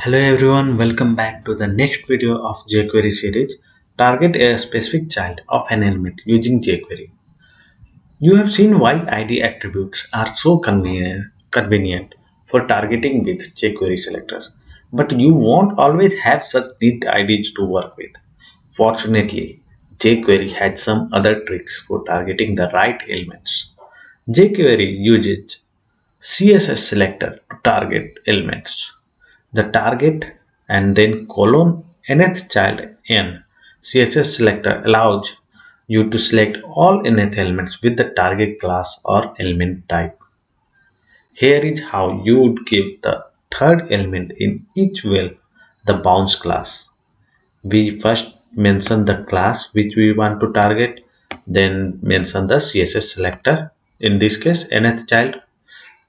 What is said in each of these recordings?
Hello everyone, welcome back to the next video of jQuery series. Target a specific child of an element using jQuery. You have seen why ID attributes are so convenient for targeting with jQuery selectors, but you won't always have such neat IDs to work with. Fortunately, jQuery had some other tricks for targeting the right elements. jQuery uses CSS selector to target elements. The target and then colon nth child n. CSS selector allows you to select all nth elements with the target class or element type. Here is how you would give the third element in each well the bounce class. We first mention the class which we want to target, then mention the CSS selector, in this case nth child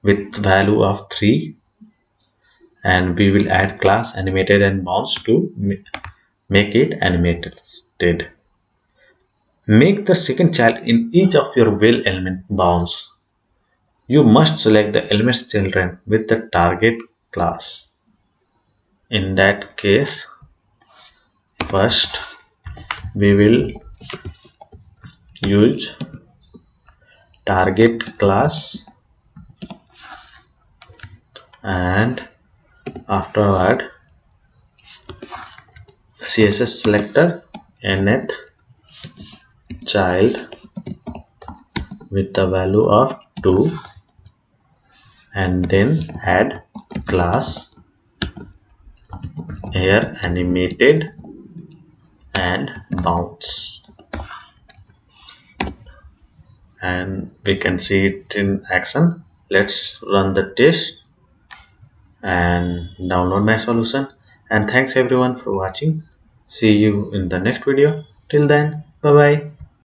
with value of 3, and we will add class animated and bounce to make it animated. Make the second child in each of your well element bounce. You must select the element's children with the target class. In that case, first we will use target class, and afterward CSS selector nth child with the value of 2, and then add class here animated and bounce, and we can see it in action. Let's run the test and download my solution. And thanks everyone for watching. See you in the next video. Till then, bye bye.